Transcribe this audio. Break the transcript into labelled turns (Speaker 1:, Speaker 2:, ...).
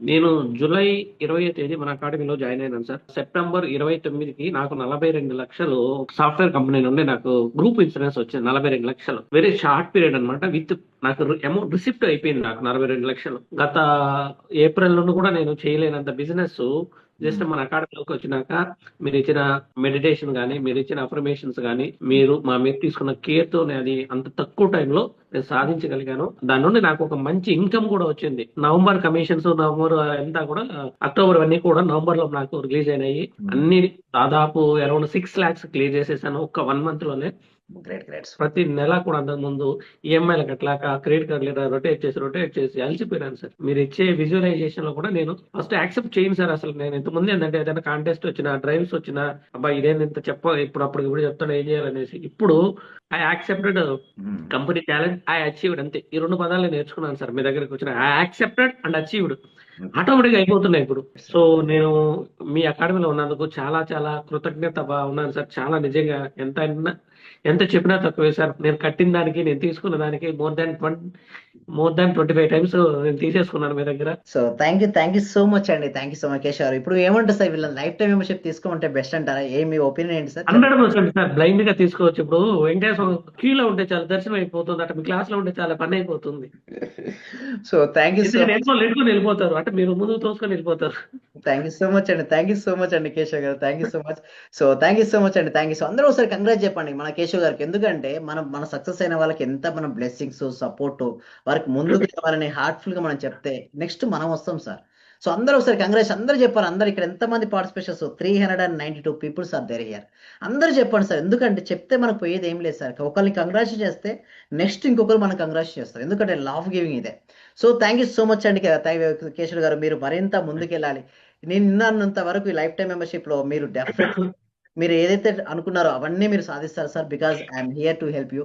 Speaker 1: నేను జూలై 20వ తేదీ మన అకాడమీలో జాయిన్ అయినాను సార్. సెప్టెంబర్ 29కి నాకు 42,00,000 సాఫ్ట్‌వేర్ కంపెనీ నుండి నాకు గ్రూప్ ఇన్సూరెన్స్ వచ్చింది. 42,00,000 వెరీ షార్ట్ పీరియడ్ అన్నమాట. నాకు అమౌంట్ రిసిప్ట్ అయిపోయింది నాకు 42,00,000. గత ఏప్రిల్ నుండి కూడా నేను చేయలేనంత బిజినెస్ జస్ట్ మన అకాడమీలోకి వచ్చినాక మీరు ఇచ్చిన మెడిటేషన్ గానీ, మీరు ఇచ్చిన అఫర్మేషన్స్ గానీ, మీరు మా మీద తీసుకున్న కేర్ తోనే అది అంత తక్కువ టైంలో నేను సాధించగలిగాను. దాని నుండి నాకు ఒక మంచి ఇన్కమ్ కూడా వచ్చింది. నవంబర్ కమిషన్స్, నవంబర్ అంతా కూడా, అక్టోబర్ అన్ని కూడా నవంబర్ లో నాకు రిలీజ్ అయినాయి. అన్ని దాదాపు అరౌండ్ 6 lakhs క్లియర్ చేసేసాను ఒక్క 1 month లోనే.
Speaker 2: Great great.
Speaker 1: ప్రతి నెల కూడా అంతకుముందు ఈఎంఐలు కట్టలేక క్రెడిట్ కార్డు లేదా రొటేట్ చేసి అలసిపోయాను సార్. మీరు ఇచ్చే విజువలైజేషన్ లో కూడా నేను ఫస్ట్ యాక్సెప్ట్ చేయను సార్. అసలు నేను ఇంతకుముందు ఏంటంటే ఏదైనా కాంటెస్ట్ వచ్చినా, డ్రైవ్స్ వచ్చినా, అబ్బా ఇదేంటి ఇంత ఇప్పుడు చెప్తాను ఏం చేయాలనేసి. ఇప్పుడు I accepted company talent, I achieved, అంతే. ఈ 2 పదాలు నేర్చుకున్నాను సార్ మీ దగ్గరికి వచ్చిన. I accepted and achieved automatic అయిపోతున్నాయి ఇప్పుడు. సో నేను మీ అకాడమీలో ఉన్నందుకు చాలా చాలా కృతజ్ఞత ఉన్నాను సార్. చాలా నిజంగా ఎంత చెప్పినా తక్కువే సార్. నేను కట్టిన దానికి, నేను తీసుకున్న దానికి మోర్ దాన్ 25 times నేను తీసేసుకున్నాను మీ దగ్గర.
Speaker 2: So thank you so much అండి. Thank you so much Keshav గారు. ఇప్పుడు ఏమంటారు సార్, వీళ్ళ లైఫ్ టైం మెంబర్షిప్ తీసుకోమంటే బెస్ట్ అంటారా? మీ ఒపీనియన్ ఏంటి సార్?
Speaker 1: 100% సార్. బ్లైండ్ గా తీసుకోవచ్చు. ఇప్పుడు వెంకటేశ్వర క్యూలో ఉంటే చాలా దర్శనం అయిపోతుంది, అటు మీ క్లాస్ లో ఉంటే చాలా పని అయిపోతుంది.
Speaker 2: సో థ్యాంక్ యూ సో
Speaker 1: ఎందుకంటే వెళ్ళిపోతారు, అంటే మీరు ముందు తోసుకొని వెళ్ళిపోతారు.
Speaker 2: థ్యాంక్ యూ సో మచ్ అండి. థ్యాంక్ యూ సో మచ్ అండి కేశవ్ గారు. Thank you so much. So thank you so much అండి. Thank you. సో అందరూ ఒకసారి కంగ్రాట్ చెప్పండి మన కేశవ్ గారికి. ఎందుకంటే మన సక్సెస్ అయిన వాళ్ళకి ఎంత మన బ్లెస్సింగ్స్, సపోర్ట్, వారికి ముందుకు రావాలని హార్ట్ఫుల్ గా మనం చెప్తే నెక్స్ట్ మనం వస్తాం సార్. సో అందరూ ఒకసారి కంగ్రాట్స్ అందరూ చెప్పాలి. అందరు ఇక్కడ ఎంతమంది participations 392 peoples are there here. అందరూ చెప్పండి సార్. ఎందుకంటే చెప్తే మనకు పోయేది ఏం లేదు సార్. ఒకరిని కంగ్రాట్స్ చేస్తే నెక్స్ట్ ఇంకొకరు మనం కంగ్రాట్స్ చేస్తారు. ఎందుకంటే లాఫ్ గివింగ్ ఇదే. So thank you so much అండి కేశవ్ గారు. మీరు మరింత ముందుకెళ్ళాలి. నేను విన్నంత వరకు ఈ లైఫ్ టైం మెంబర్షిప్ లో మీరు డెఫినెట్ మీరు ఏదైతే అనుకున్నారో అవన్నీ మీరు సాధిస్తారు sir. Because I'm here to help you.